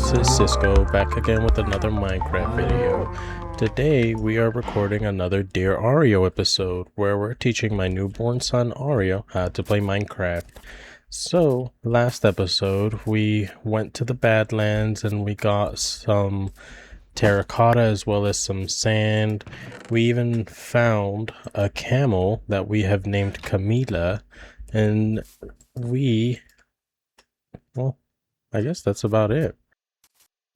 this is Cisco back again with another Minecraft video. Today we are recording another Dear Arrio episode where we're teaching my newborn son Arrio how to play Minecraft. So last episode we went to the Badlands and we got some terracotta as well as some sand. We even found a camel that we have named Camila, and well, I guess that's about it.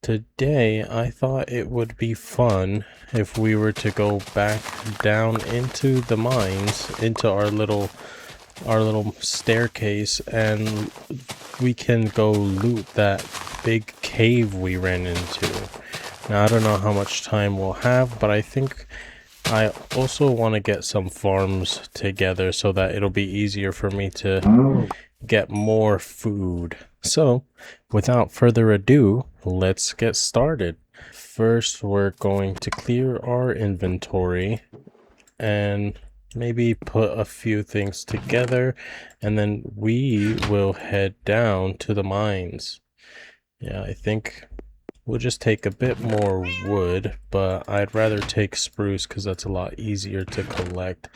Today, I thought it would be fun if we were to go back down into the mines, into our little staircase, and we can go loot that big cave we ran into. Now, I don't know how much time we'll have, but I think I also want to get some farms together so that it'll be easier for me to get more food. So, without further ado, let's get started. First, we're going to clear our inventory and maybe put a few things together, and then we will head down to the mines. Yeah, I think we'll just take a bit more wood, but I'd rather take spruce because that's a lot easier to collect.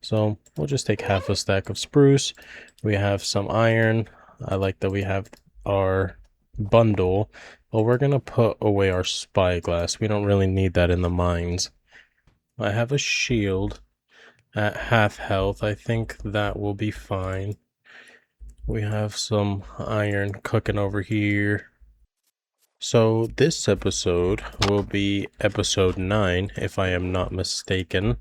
So we'll just take half a stack of spruce. We have some iron. I like that we have our bundle, but we're gonna put away our spyglass. We don't really need that in the mines. I have a shield at half health. I think that will be fine. We have some iron cooking over here. So this episode will be episode 9, if I am not mistaken.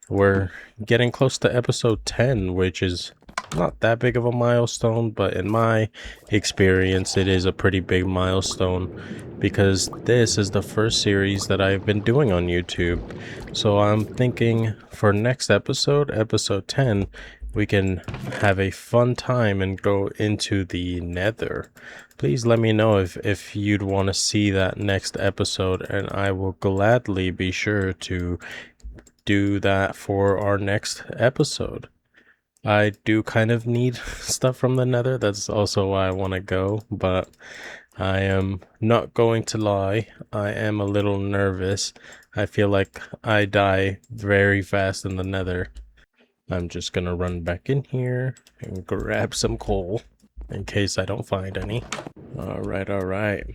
We're getting close to episode 10, which is not that big of a milestone, but in my experience, it is a pretty big milestone because this is the first series that I've been doing on YouTube. So I'm thinking for next episode, episode 10, we can have a fun time and go into the Nether. Please let me know if you'd want to see that next episode, and I will gladly be sure to do that for our next episode. I do kind of need stuff from the Nether. That's also why I want to go, but I am not going to lie. I am a little nervous. I feel like I die very fast in the Nether. I'm just gonna run back in here and grab some coal in case I don't find any. All right.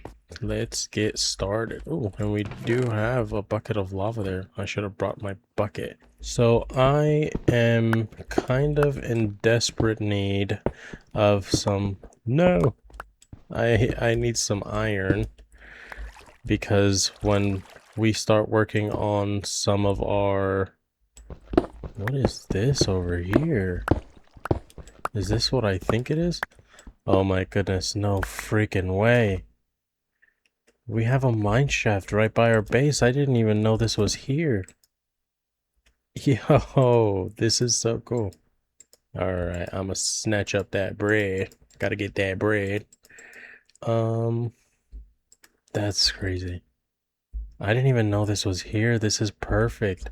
Let's get started. Oh, and we do have a bucket of lava there. I should have brought my bucket. So I am kind of in desperate need of some... No! I need some iron because when we start working on some of our... What is this over here? Is this what I think it is? Oh my goodness, no freaking way. We have a mineshaft right by our base. I didn't even know this was here. Yo, this is so cool. Alright, I'm gonna snatch up that bread. Gotta get that bread. That's crazy. I didn't even know this was here. This is perfect.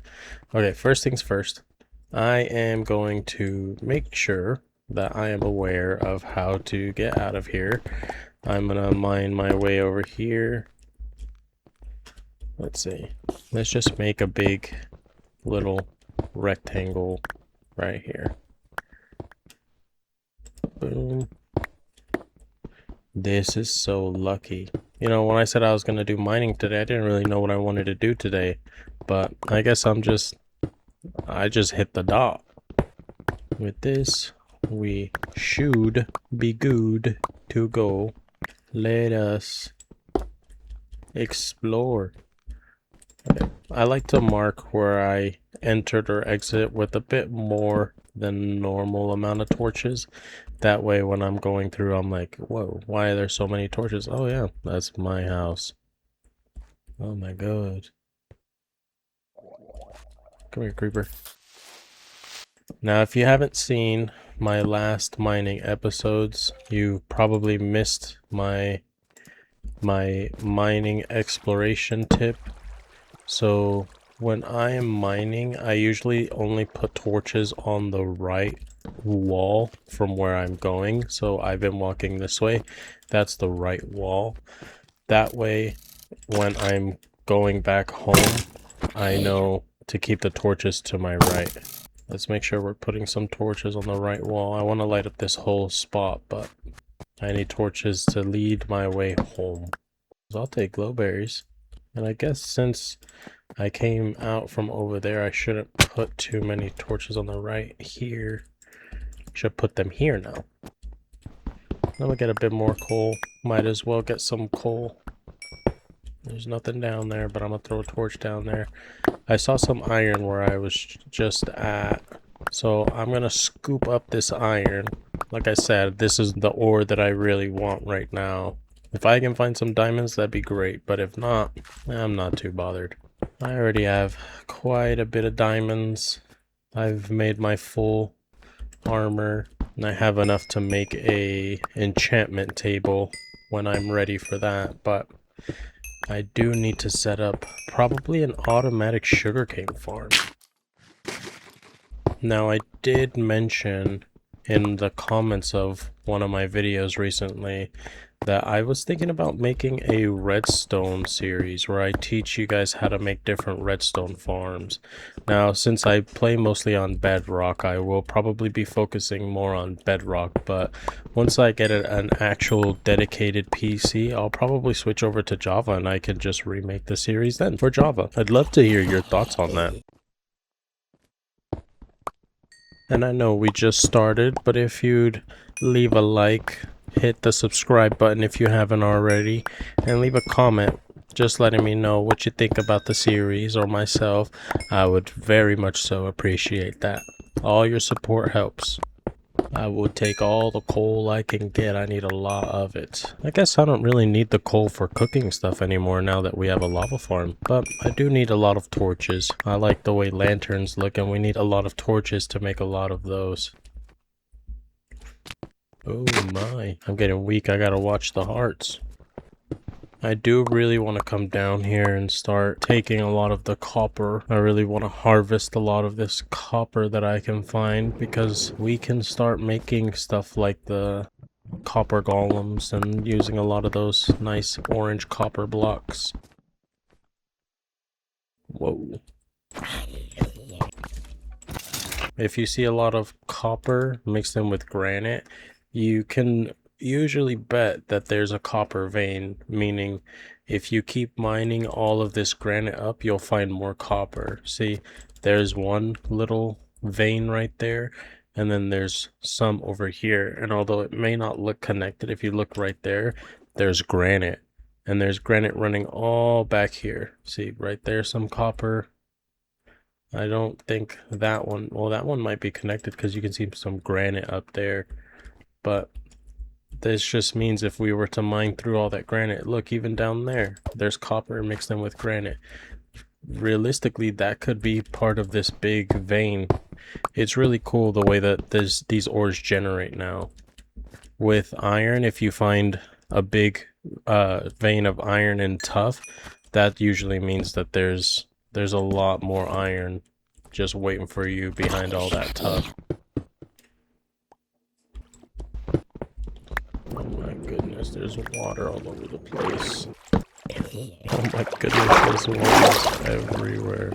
Okay, first things first. I am going to make sure that I am aware of how to get out of here. I'm gonna mine my way over here. Let's see. Let's just make a big little rectangle right here. Boom. This is so lucky. You know, when I said I was gonna do mining today, I didn't really know what I wanted to do today, but I guess I just hit the dot. With this, we should be good to go. Let us explore. Okay. I like to mark where I entered or exit with a bit more than normal amount of torches. That way when I'm going through, I'm like, whoa, why are there so many torches? Oh yeah, that's my house. Oh my god. Come here, creeper. Now, if you haven't seen my last mining episodes, you probably missed my mining exploration tip. So when I am mining, I usually only put torches on the right wall from where I'm going. So I've been walking this way. That's the right wall. That way, when I'm going back home, I know to keep the torches to my right. Let's make sure we're putting some torches on the right wall. I want to light up this whole spot, but I need torches to lead my way home. So I'll take glowberries. And I guess since I came out from over there, I shouldn't put too many torches on the right here. Should put them here now. I'm gonna get a bit more coal. Might as well get some coal. There's nothing down there, but I'm gonna throw a torch down there. I saw some iron where I was just at, so I'm gonna scoop up this iron. Like I said, this is the ore that I really want right now. If I can find some diamonds, that'd be great, but if not, I'm not too bothered. I already have quite a bit of diamonds. I've made my full armor, and I have enough to make a enchantment table when I'm ready for that, but I do need to set up probably an automatic sugarcane farm. Now, I did mention in the comments of one of my videos recently that I was thinking about making a redstone series where I teach you guys how to make different redstone farms. Now, since I play mostly on bedrock, I will probably be focusing more on bedrock, but once I get an actual dedicated PC, I'll probably switch over to Java and I can just remake the series then for Java. I'd love to hear your thoughts on that. And I know we just started, but if you'd leave a like, hit the subscribe button if you haven't already, and leave a comment just letting me know what you think about the series or myself, I would very much so appreciate that. All your support helps. I will take all the coal I can get. I need a lot of it. I guess I don't really need the coal for cooking stuff anymore now that we have a lava farm, but I do need a lot of torches. I like the way lanterns look, and we need a lot of torches to make a lot of those. Oh my, I'm getting weak. I gotta watch the hearts. I do really want to come down here and start taking a lot of the copper. I really want to harvest a lot of this copper that I can find, because we can start making stuff like the copper golems and using a lot of those nice orange copper blocks. Whoa. If you see a lot of copper mixed in with granite, you can usually bet that there's a copper vein, meaning if you keep mining all of this granite up, you'll find more copper. See, there's one little vein right there, and then there's some over here, and although it may not look connected, if you look right there, there's granite, and there's granite running all back here. See, right there, some copper. I don't think that one, well, that one might be connected because you can see some granite up there, but this just means if we were to mine through all that granite, look, even down there, there's copper mixed in with granite. Realistically, that could be part of this big vein. It's really cool the way that these ores generate now. With iron, if you find a big vein of iron and tough, that usually means that there's a lot more iron just waiting for you behind all that tough. Oh my goodness, there's water all over the place. Oh my goodness, there's water everywhere.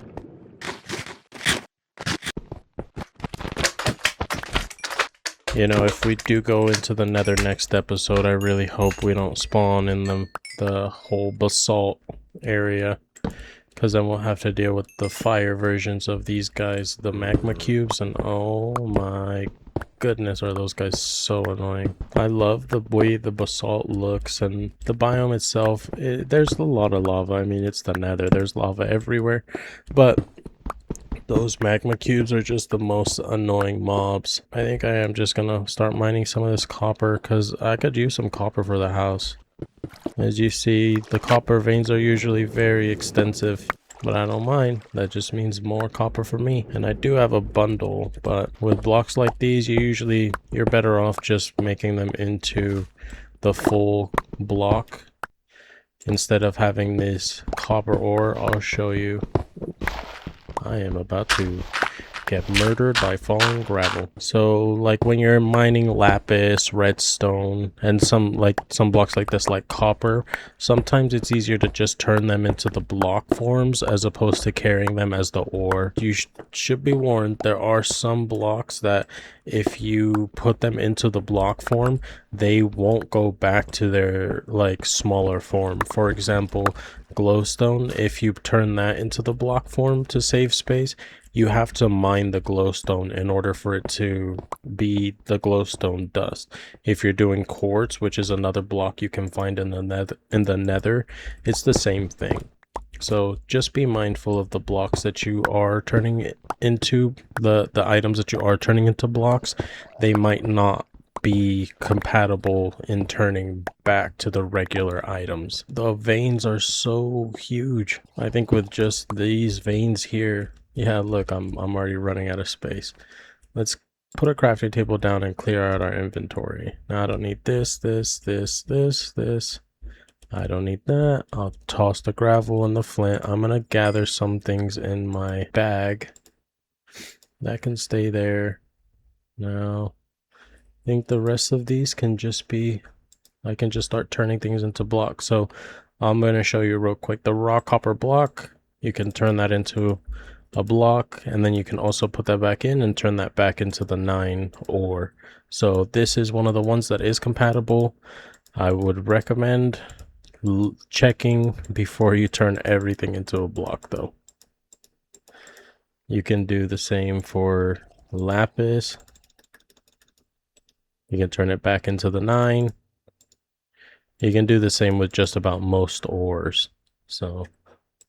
You know, if we do go into the nether next episode, I really hope we don't spawn in the whole basalt area, because then we'll have to deal with the fire versions of these guys, the magma cubes, and oh my goodness, are those guys so annoying. I love the way the basalt looks, and the biome itself, there's a lot of lava. I mean, it's the nether, there's lava everywhere, but those magma cubes are just the most annoying mobs. I think I am just gonna start mining some of this copper, because I could use some copper for the house. As you see, the copper veins are usually very extensive, but I don't mind. That just means more copper for me. And I do have a bundle, but with blocks like these, you're better off just making them into the full block instead of having this copper ore. I'll show you. I am about to get murdered by falling gravel. So like when you're mining lapis, redstone, and some blocks like this, like copper, sometimes it's easier to just turn them into the block forms as opposed to carrying them as the ore. You should be warned, there are some blocks that if you put them into the block form, they won't go back to their like smaller form. For example, glowstone, if you turn that into the block form to save space, you have to mine the glowstone in order for it to be the glowstone dust. If you're doing quartz, which is another block you can find in the nether, it's the same thing. So just be mindful of the blocks that you are turning into, the items that you are turning into blocks. They might not be compatible in turning back to the regular items. The veins are so huge. I think with just these veins here, yeah, look, I'm already running out of space. Let's put a crafting table down and clear out our inventory. Now I don't need this. I don't need that. I'll toss the gravel and the flint. I'm gonna gather some things in my bag. That can stay there. Now, I think the rest of these can just be, I can just start turning things into blocks. So I'm gonna show you real quick. The raw copper block, you can turn that into a block, and then you can also put that back in and turn that back into the 9 ore. So this is one of the ones that is compatible. I would recommend checking before you turn everything into a block though. You can do the same for lapis. You can turn it back into the 9. You can do the same with just about most ores. So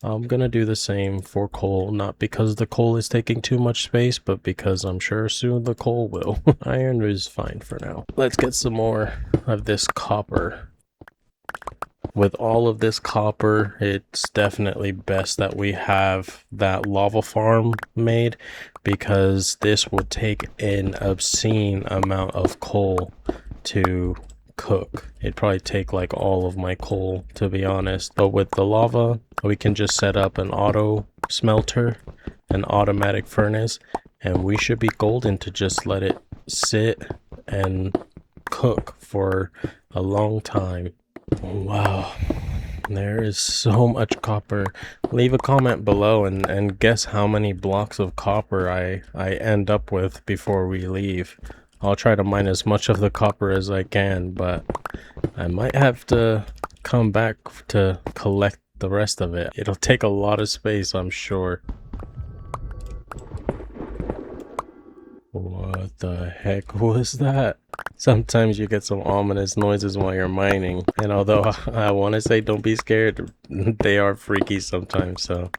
I'm gonna do the same for coal, not because the coal is taking too much space, but because I'm sure soon the coal will. Iron is fine for now. Let's get some more of this copper. With all of this copper, it's definitely best that we have that lava farm made, because this will take an obscene amount of coal to cook. It'd probably take like all of my coal, to be honest. But with the lava, we can just set up an auto smelter, an automatic furnace, and we should be golden to just let it sit and cook for a long time. Wow, there is so much copper. Leave a comment below and guess how many blocks of copper I end up with before we leave. I'll try to mine as much of the copper as I can, but I might have to come back to collect the rest of it. It'll take a lot of space, I'm sure. What the heck was that? Sometimes you get some ominous noises while you're mining, and although I want to say don't be scared, they are freaky sometimes, so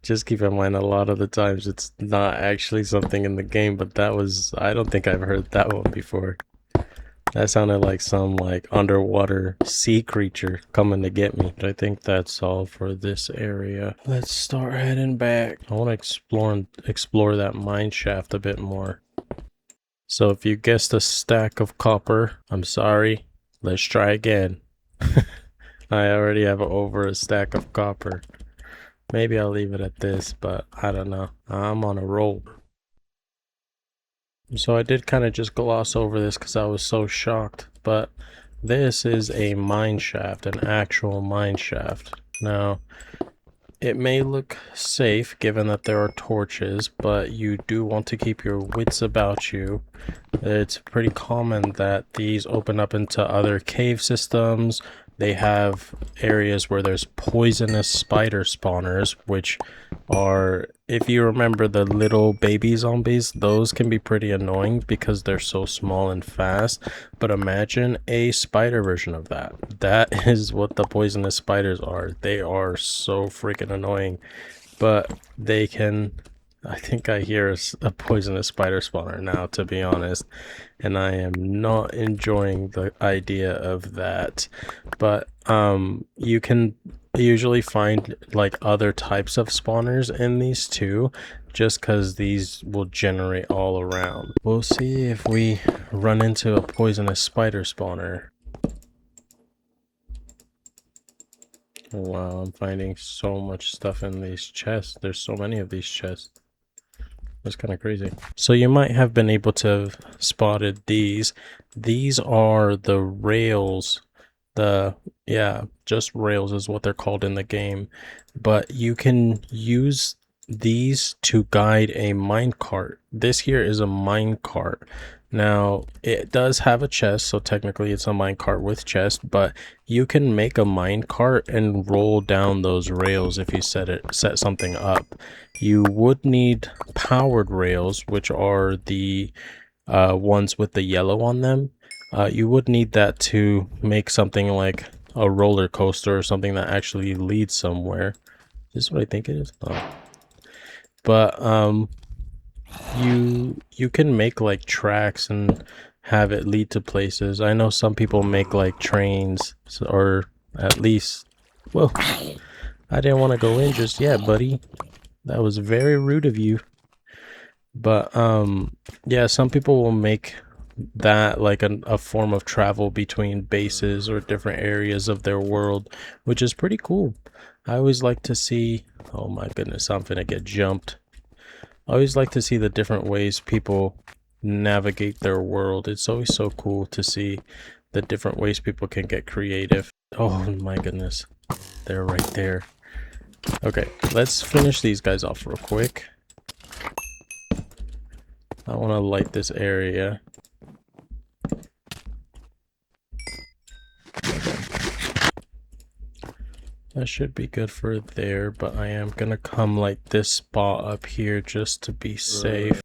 just keep in mind a lot of the times it's not actually something in the game, but that was, I don't think I've heard that one before. That sounded like some like underwater sea creature coming to get me. But I think that's all for this area. Let's start heading back. I want to explore that mine shaft a bit more. So if you guessed a stack of copper, I'm sorry. Let's try again. I already have over a stack of copper. Maybe I'll leave it at this, but I don't know. I'm on a roll. So I did kind of just gloss over this because I was so shocked, but this is a mine shaft, an actual mine shaft. Now, it may look safe given that there are torches, but you do want to keep your wits about you. It's pretty common that these open up into other cave systems. They have areas where there's poisonous spider spawners, which are, if you remember the little baby zombies, those can be pretty annoying because they're so small and fast. But imagine a spider version of that. That is what the poisonous spiders are. They are so freaking annoying, but they can, I think I hear a poisonous spider spawner now, to be honest, and I am not enjoying the idea of that. But you can usually find like other types of spawners in these too, just because these will generate all around. We'll see if we run into a poisonous spider spawner. Wow, I'm finding so much stuff in these chests. There's so many of these chests. That's kind of crazy. So you might have been able to have spotted these. These are the rails. Yeah, just rails is what they're called in the game. But you can use these to guide a minecart. This here is a minecart. Now, it does have a chest, so technically it's a minecart with chest, but you can make a minecart and roll down those rails if you set something up. You would need powered rails, which are the ones with the yellow on them. You would need that to make something like a roller coaster or something that actually leads somewhere. Is this what I think it is? Oh. But you can make like tracks and have it lead to places. I know some people make like trains, or at least, well, I didn't want to go in just yet, buddy. That was very rude of you. But yeah, some people will make that like a form of travel between bases or different areas of their world, which is pretty cool. I always like to see, oh my goodness, I'm gonna get jumped. I always like to see the different ways people navigate their world. It's always so cool to see the different ways people can get creative. Oh my goodness, they're right there. Okay, let's finish these guys off real quick. I want to light this area. That should be good for there, but I am gonna come light this spot up here just to be safe.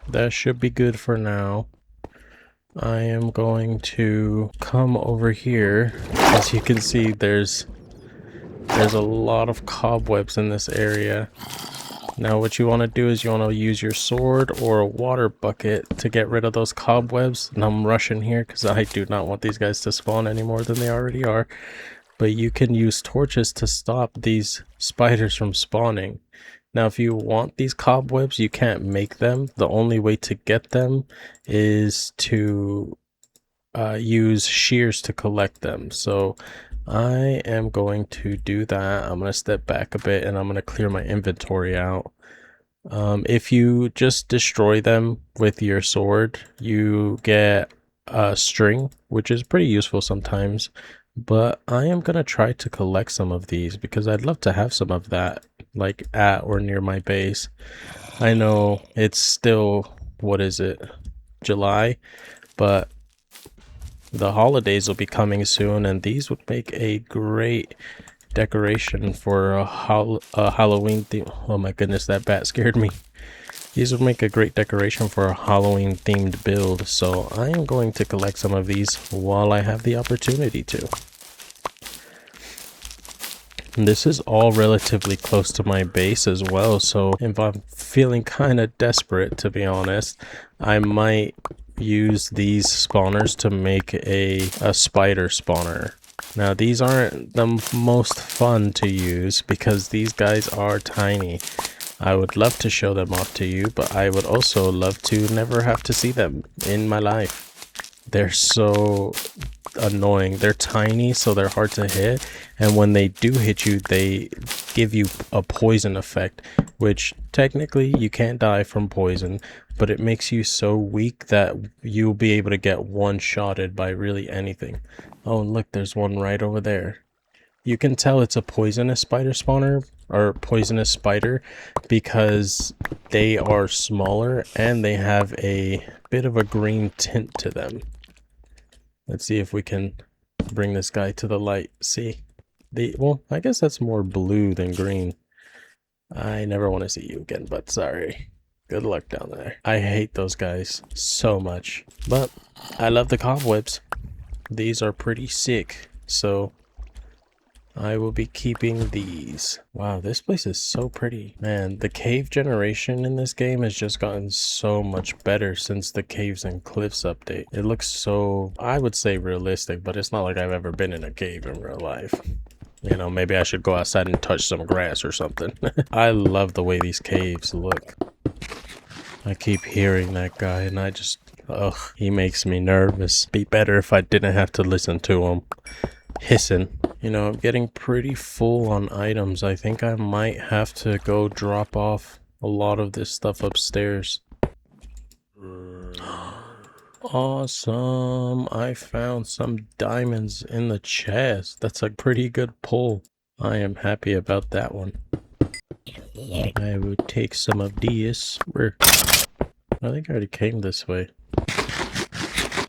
That should be good for now. I am going to come over here. As you can see, there's a lot of cobwebs in this area. Now what you want to do is you want to use your sword or a water bucket to get rid of those cobwebs. And I'm rushing here because I do not want these guys to spawn any more than they already are. But you can use torches to stop these spiders from spawning. Now if you want these cobwebs, you can't make them. The only way to get them is to use shears to collect them. So I am going to do that. I'm going to step back a bit and I'm going to clear my inventory out. If you just destroy them with your sword, you get a string, which is pretty useful sometimes. But I am going to try to collect some of these because I'd love to have some of that, like at or near my base. I know it's still, what is it, July, but the holidays will be coming soon, and these would make a great decoration for a Halloween theme. Oh my goodness, that bat scared me. These would make a great decoration for a Halloween themed build, so I am going to collect some of these while I have the opportunity to. And this is all relatively close to my base as well, so if I'm feeling kind of desperate, to be honest, I might use these spawners to make a spider spawner. Now these aren't the most fun to use because these guys are tiny. I would love to show them off to you, but I would also love to never have to see them in my life. They're so annoying. They're tiny, so they're hard to hit, and when they do hit you, they give you a poison effect, which technically you can't die from poison, but it makes you so weak that you'll be able to get one-shotted by really anything. Oh, and look, there's one right over there. You can tell it's a poisonous spider spawner, or poisonous spider, because they are smaller and they have a bit of a green tint to them. Let's see if we can bring this guy to the light. See? Well, I guess that's more blue than green. I never want to see you again, but sorry. Good luck down there. I hate those guys so much, but I love the cobwebs. These are pretty sick, so I will be keeping these. Wow, this place is so pretty. Man, the cave generation in this game has just gotten so much better since the Caves and Cliffs update. It looks so, I would say realistic, but it's not like I've ever been in a cave in real life. You know, maybe I should go outside and touch some grass or something. I love the way these caves look. I keep hearing that guy and I just, ugh, he makes me nervous. Be better if I didn't have to listen to him hissing. You know, I'm getting pretty full on items. I think I might have to go drop off a lot of this stuff upstairs. Awesome. I found some diamonds in the chest. That's a pretty good pull. I am happy about that one. I will take some of these. Where? I think I already came this way.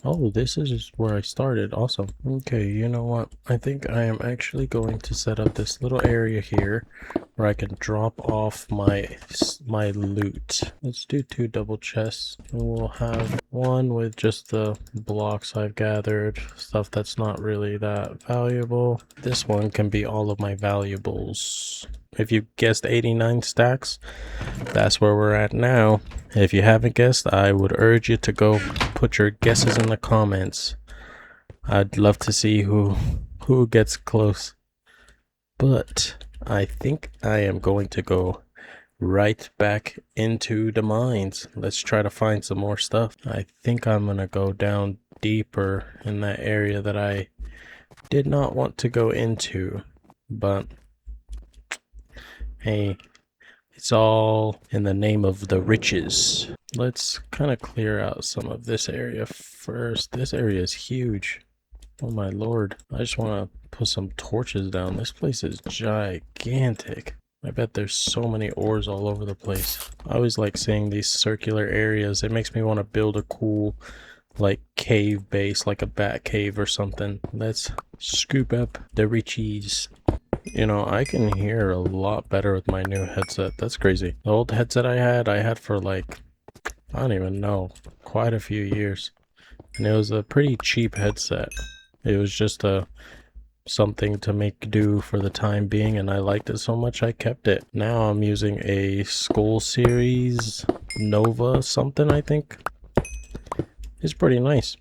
Oh, this is where I started. Awesome. Okay, you know what? I think I am actually going to set up this little area here where I can drop off my loot. Let's do 2 double chests. We'll have one with just the blocks I've gathered, stuff that's not really that valuable. This one can be all of my valuables. If you guessed 89 stacks, that's where we're at now. If you haven't guessed, I would urge you to go put your guesses in the comments. I'd love to see who gets close. But I think I am going to go right back into the mines. Let's try to find some more stuff. I think I'm gonna go down deeper in that area that I did not want to go into, but hey, it's all in the name of the riches. Let's kind of clear out some of this area first. This area is huge. Oh my lord. I just want to put some torches down. This place is gigantic. I bet there's so many ores all over the place. I always like seeing these circular areas. It makes me want to build a cool, like, cave base, like a bat cave or something. Let's scoop up the riches. You know, I can hear a lot better with my new headset. That's crazy. The old headset I had for like, I don't even know, quite a few years. And it was a pretty cheap headset. It was just something to make do for the time being, and I liked it so much I kept it. Now I'm using a Skull Series Nova something, I think. It's pretty nice.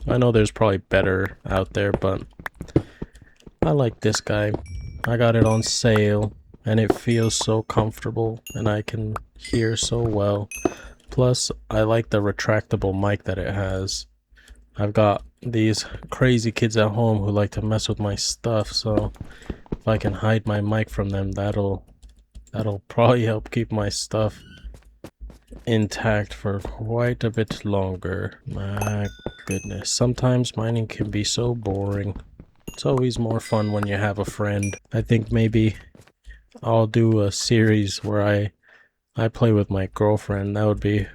I know there's probably better out there, but I like this guy. I got it on sale, and it feels so comfortable, and I can hear so well. Plus, I like the retractable mic that it has. I've got these crazy kids at home who like to mess with my stuff, so if I can hide my mic from them, that'll probably help keep my stuff intact for quite a bit longer. My goodness, sometimes mining can be so boring. It's always more fun when you have a friend. I think maybe I'll do a series where I play with my girlfriend. That would be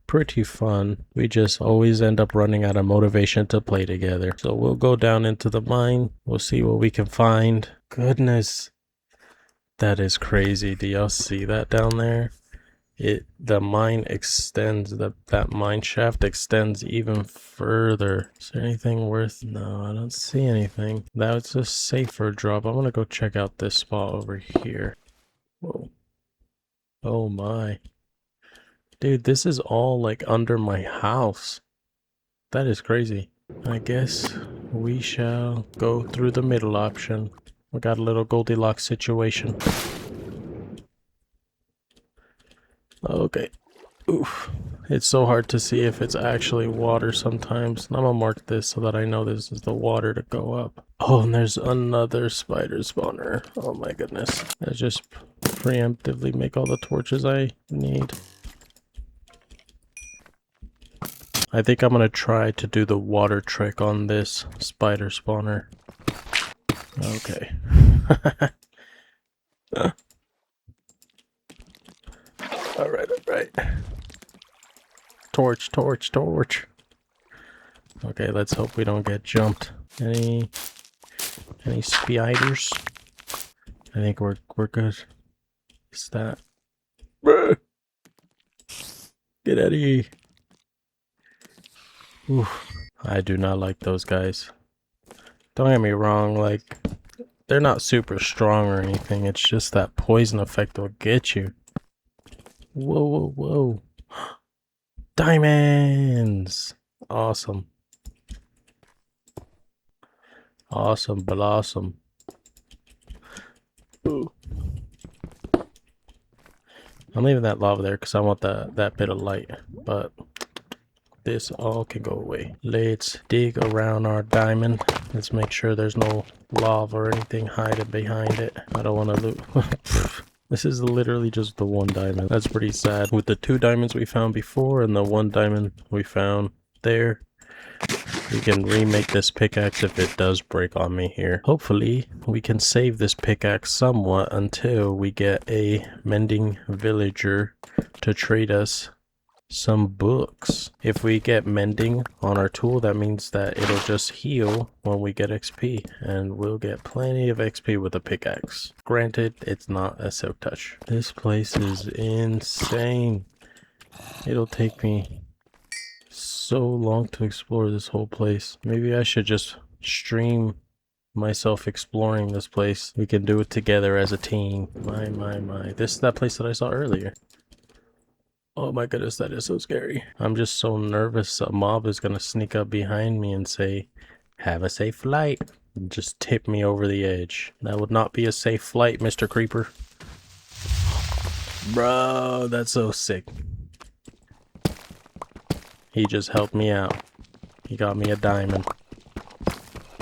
pretty fun. We just always end up running out of motivation to play together. So we'll go down into the mine. We'll see what we can find. Goodness, that is crazy. Do y'all see that down there? The mine extends, that mine shaft extends even further. Is there anything worth? No, I don't see anything. That's a safer drop. I'm gonna go check out this spot over here. Whoa. Oh my. Dude, this is all like under my house. That is crazy. I guess we shall go through the middle option. We got a little Goldilocks situation. Okay. Oof. It's so hard to see if it's actually water sometimes. I'm gonna mark this so that I know this is the water to go up. Oh, and there's another spider spawner. Oh my goodness. Let's just preemptively make all the torches I need. I think I'm gonna try to do the water trick on this spider spawner. Okay. Alright. Torch. Okay, let's hope we don't get jumped. Any spiders? I think we're good. What's that? Get out of here. Oof. I do not like those guys. Don't get me wrong, like, they're not super strong or anything. It's just that poison effect will get you. Whoa. Diamonds! Awesome. Awesome blossom. Ooh. I'm leaving that lava there because I want that bit of light, but this all can go away. Let's dig around our diamond. Let's make sure there's no lava or anything hiding behind it. I don't want to loot. This is literally just the 1 diamond. That's pretty sad. With the 2 diamonds we found before and the 1 diamond we found there, we can remake this pickaxe if it does break on me here. Hopefully, we can save this pickaxe somewhat until we get a mending villager to trade us some books. If we get mending on our tool, that means that it'll just heal when we get XP, and we'll get plenty of XP with a pickaxe. Granted, it's not a silk touch. This place is insane. It'll take me so long to explore this whole place. Maybe I should just stream myself exploring this place. We can do it together as a team. My. This is that place that I saw earlier. Oh my goodness, that is so scary. I'm just so nervous a mob is gonna sneak up behind me and say, "Have a safe flight." And just tip me over the edge. That would not be a safe flight, Mr. Creeper. Bro, that's so sick. He just helped me out. He got me a diamond.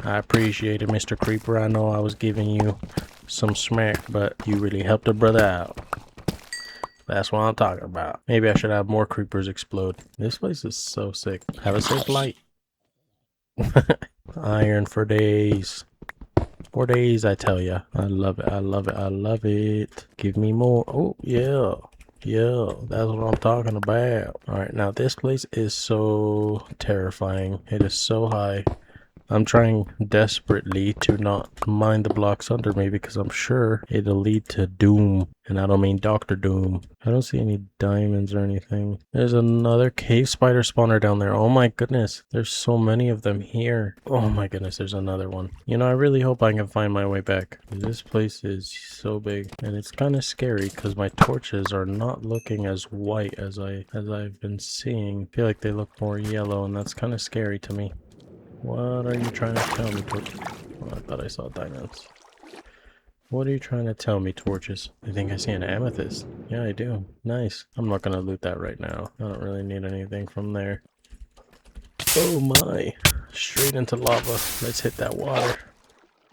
I appreciate it, Mr. Creeper. I know I was giving you some smack, but you really helped a brother out. That's what I'm talking about. Maybe I should have more creepers explode. This place is so sick. Have a safe flight. Iron for days. For days, I tell ya. I love it. I love it. I love it. Give me more. Oh, yeah. Yeah, that's what I'm talking about. Alright, now this place is so terrifying. It is so high. I'm trying desperately to not mine the blocks under me because I'm sure it'll lead to doom. And I don't mean Dr. Doom. I don't see any diamonds or anything. There's another cave spider spawner down there. Oh my goodness. There's so many of them here. Oh my goodness, there's another one. You know, I really hope I can find my way back. This place is so big. And it's kind of scary because my torches are not looking as white as I've been seeing. I feel like they look more yellow, and that's kind of scary to me. What are you trying to tell me, Torch? Oh, I thought I saw diamonds. What are you trying to tell me, Torches? I think I see an amethyst. Yeah, I do. Nice. I'm not gonna loot that right now. I don't really need anything from there. Oh my. Straight into lava. Let's hit that water.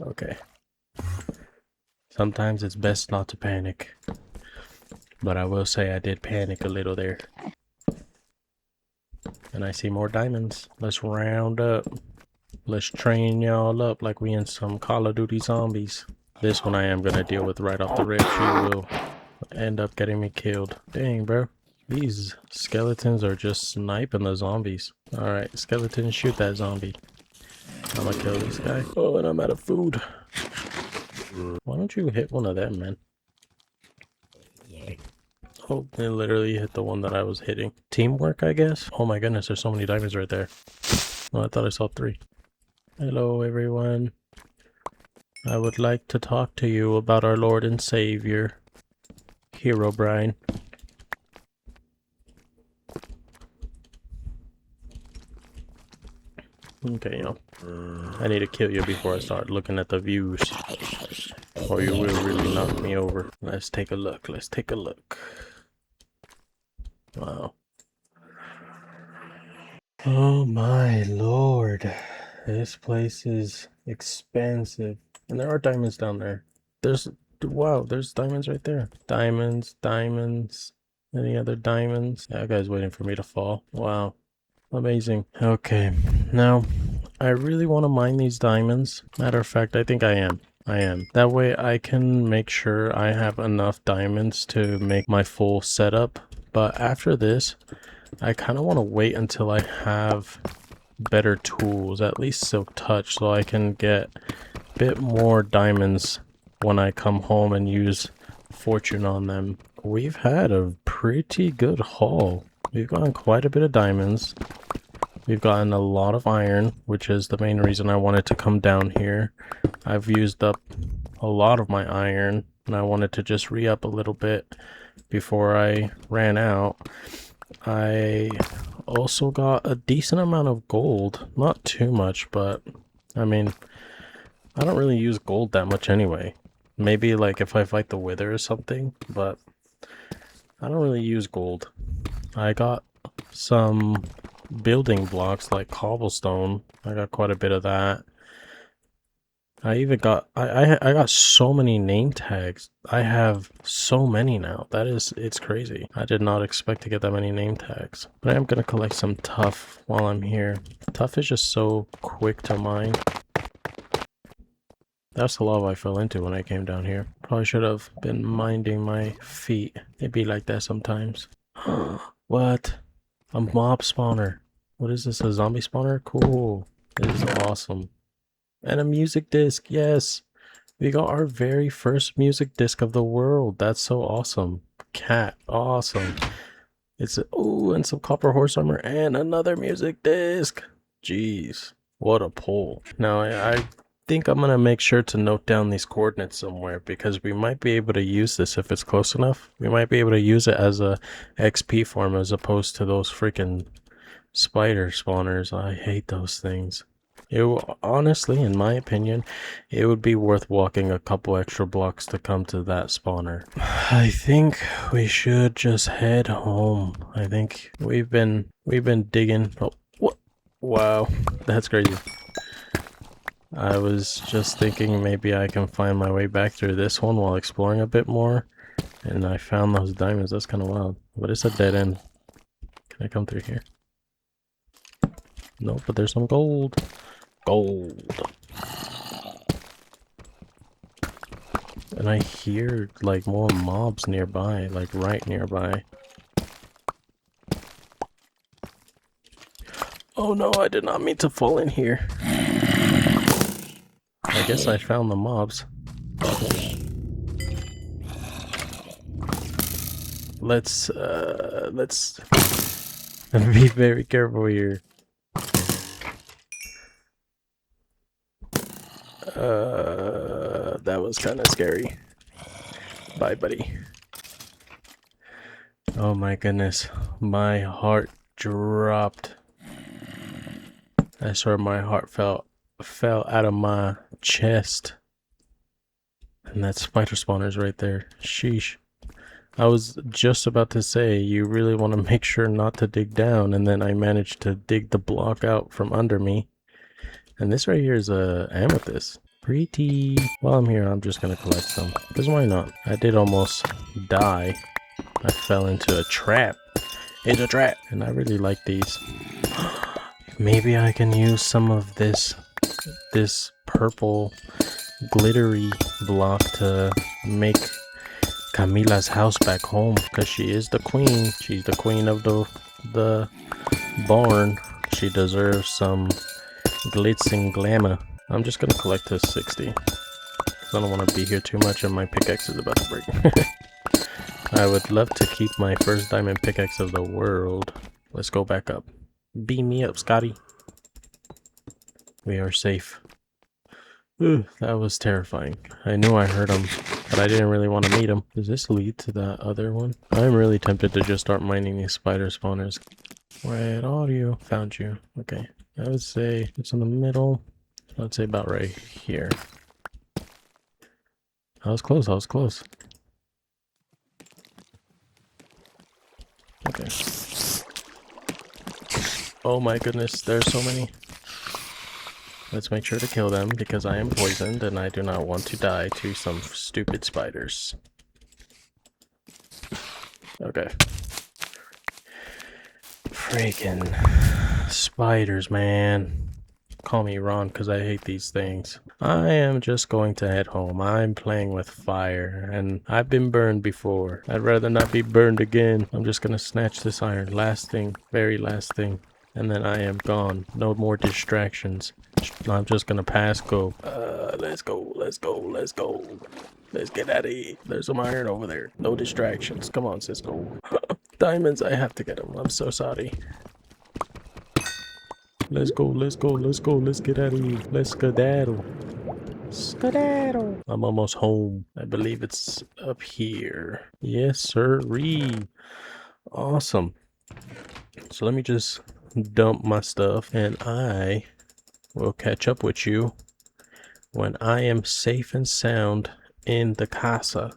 Okay. Sometimes it's best not to panic. But I will say I did panic a little there. And I see more diamonds. Let's round up. Let's train y'all up like we in some Call of Duty zombies. This one I am gonna deal with right off the rip. She will end up getting me killed. Dang, bro. These skeletons are just sniping the zombies. Alright, skeleton, shoot that zombie. I'm gonna kill this guy. Oh, and I'm out of food. Why don't you hit one of them, man? Oh, it literally hit the one that I was hitting. Teamwork, I guess? Oh my goodness, there's so many diamonds right there. Oh, I thought I saw 3. Hello, everyone. I would like to talk to you about our Lord and Savior, Herobrine. Okay, you know, I need to kill you before I start looking at the views, or you will really knock me over. Let's take a look. Let's take a look. Wow. Oh my lord. This place is expensive. And there are diamonds down there. Wow, there's diamonds right there. Diamonds, diamonds. Any other diamonds? Yeah, that guy's waiting for me to fall. Wow. Amazing. Okay, now I really want to mine these diamonds. Matter of fact, I think I am. That way I can make sure I have enough diamonds to make my full setup. But after this, I kind of want to wait until I have better tools, at least silk touch, so I can get a bit more diamonds when I come home and use fortune on them. We've had a pretty good haul. We've gotten quite a bit of diamonds. We've gotten a lot of iron, which is the main reason I wanted to come down here. I've used up a lot of my iron, and I wanted to just re-up a little bit before I ran out. I also got a decent amount of gold. Not too much, but I mean, I don't really use gold that much anyway. Maybe like if I fight the Wither or something, but I don't really use gold. I got some building blocks like cobblestone. I got quite a bit of that. I even got I got so many name tags. I have so many now. It's crazy. I did not expect to get that many name tags. But I am gonna collect some tuff while I'm here. Tuff is just so quick to mine. That's the lava I fell into when I came down here. Probably should have been minding my feet. It'd be like that sometimes. What? A mob spawner. What is this? A zombie spawner? Cool. This is awesome. And a music disc. Yes. We got our very first music disc of the world. That's so awesome. Cat. Awesome. It's oh, and some copper horse armor and another music disc. Jeez. What a pull. Now I think I'm gonna make sure to note down these coordinates somewhere because we might be able to use this if it's close enough. We might be able to use it as a XP form as opposed to those freaking spider spawners. I hate those things. Honestly, in my opinion, it would be worth walking a couple extra blocks to come to that spawner. I think we should just head home. I think we've been digging. Oh, what? Wow, that's crazy. I was just thinking maybe I can find my way back through this one while exploring a bit more. And I found those diamonds. That's kind of wild. But it's a dead end. Can I come through here? No, but there's some gold. Gold. And I hear like more mobs nearby, like right nearby. Oh no, I did not mean to fall in here. I guess I found the mobs. Let's be very careful here. That was kind of scary. Bye, buddy. Oh my goodness. My heart dropped. I swear my heart fell out of my chest. And that spider spawner's right there. Sheesh. I was just about to say, you really want to make sure not to dig down, and then I managed to dig the block out from under me. And this right here is a amethyst. Pretty. While I'm here, I'm just gonna collect some. Because why not? I did almost die. I fell into a trap. It's a trap! And I really like these. Maybe I can use some of this purple glittery block to make Camila's house back home. Because she is the queen. She's the queen of the barn. She deserves some glitz and glamour. I'm just gonna collect this 60 because I don't want to be here too much and my pickaxe is about to break. I would love to keep my first diamond pickaxe of the world. Let's go back up. Beam me up, Scotty. We are safe. Ooh, that was terrifying. I knew I heard him, but I didn't really want to meet him. Does this lead to that other one? I'm really tempted to just start mining these spider spawners. Where are you? Found you. Okay. I would say it's in the middle. I'd say about right here. I was close, I was close. Okay. Oh my goodness, there's so many. Let's make sure to kill them because I am poisoned and I do not want to die to some stupid spiders. Okay. Freaking spiders, man. Call me Ron because I hate these things. I am just going to head home. I'm playing with fire and I've been burned before. I'd rather not be burned again. I'm just gonna snatch this iron. Last thing, very last thing. And then I am gone. No more distractions. I'm just gonna pass go. Let's go, let's go, let's go. Let's get out of here. There's some iron over there. No distractions. Come on, Cisco. Diamonds, I have to get them. I'm so sorry. Let's go, let's go, let's go, let's get out of here. Let's skedaddle. Skedaddle. I'm almost home. I believe it's up here. Yes, sirree. Awesome. So let me just dump my stuff and I will catch up with you when I am safe and sound in the casa.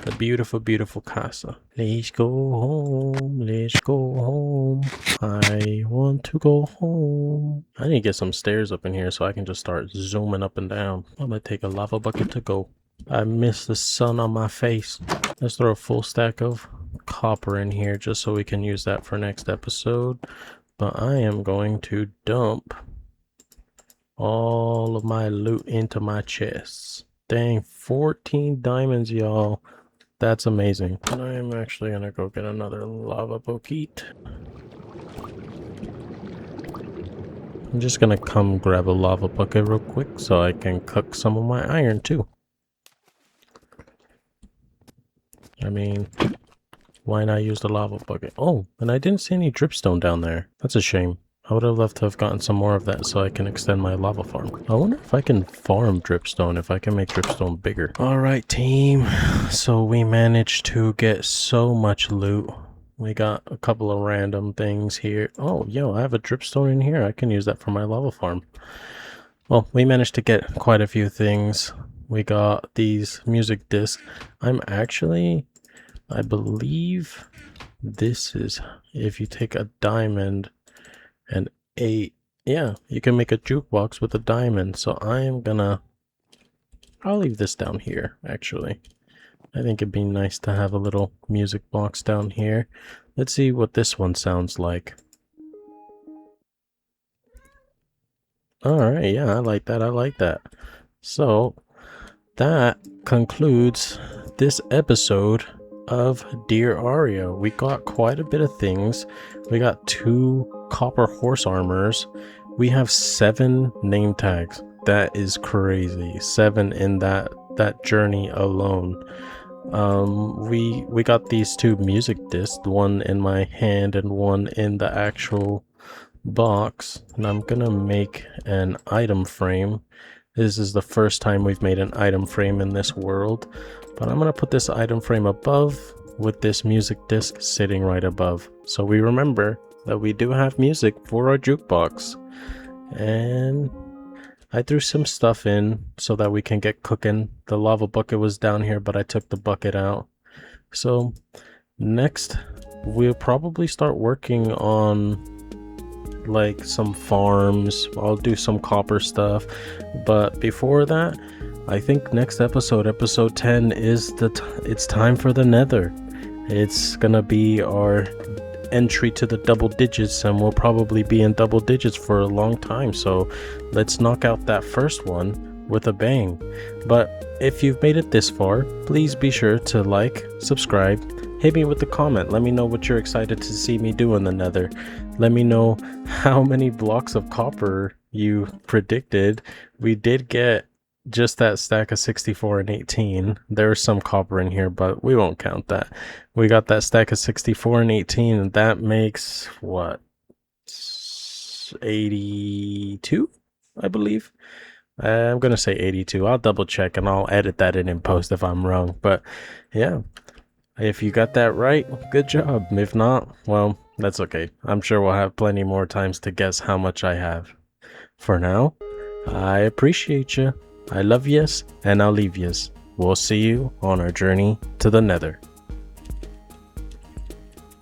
The beautiful, beautiful casa. Let's go home. Let's go home. I want to go home. I need to get some stairs up in here so I can just start zooming up and down. I'm gonna take a lava bucket to go. I miss the sun on my face. Let's throw a full stack of copper in here just so we can use that for next episode. But I am going to dump all of my loot into my chests. Dang, 14 diamonds, y'all. That's amazing. And I am actually gonna go get another lava bucket. I'm just gonna come grab a lava bucket real quick so I can cook some of my iron too. I mean, why not use the lava bucket? Oh, and I didn't see any dripstone down there. That's a shame. I would have loved to have gotten some more of that so I can extend my lava farm. I wonder if I can farm dripstone, if I can make dripstone bigger. Alright team, so we managed to get so much loot. We got a couple of random things here. Oh, yo, I have a dripstone in here. I can use that for my lava farm. Well, we managed to get quite a few things. We got these music discs. I believe this is, if you take a diamond and yeah, you can make a jukebox with a diamond. So I'll leave this down here, actually. I think it'd be nice to have a little music box down here. Let's see what this one sounds like. Alright, yeah, I like that. So, that concludes this episode of Dear Arrio. We got quite a bit of things. We got 2 copper horse armors. We have 7 name tags. That is crazy. 7 in that journey alone. We got these 2 music discs, one in my hand and one in the actual box, and I'm gonna make an item frame. This is the first time we've made an item frame in this world, but I'm gonna put this item frame above with this music disc sitting right above, so we remember that we do have music for our jukebox. And I threw some stuff in so that we can get cooking. The lava bucket was down here, but I took the bucket out. So next we'll probably start working on like some farms. I'll do some copper stuff, but before that, I think next episode 10 is it's time for the nether. It's gonna be our entry to the double digits, and we'll probably be in double digits for a long time, so let's knock out that first one with a bang. But if you've made it this far, please be sure to like, subscribe, hit me with a comment. Let me know what you're excited to see me do in the nether. Let me know how many blocks of copper you predicted. We did get just that stack of 64 and 18. There's some copper in here, but we won't count that. We got that stack of 64 and 18, and that makes what, 82, I believe. I'm gonna say 82. I'll double check and I'll edit that in post if I'm wrong, but yeah, if you got that right, good job. If not, well, that's okay. I'm sure we'll have plenty more times to guess how much I have. For now, I appreciate you. I love yous, and I'll leave yous. We'll see you on our journey to the nether.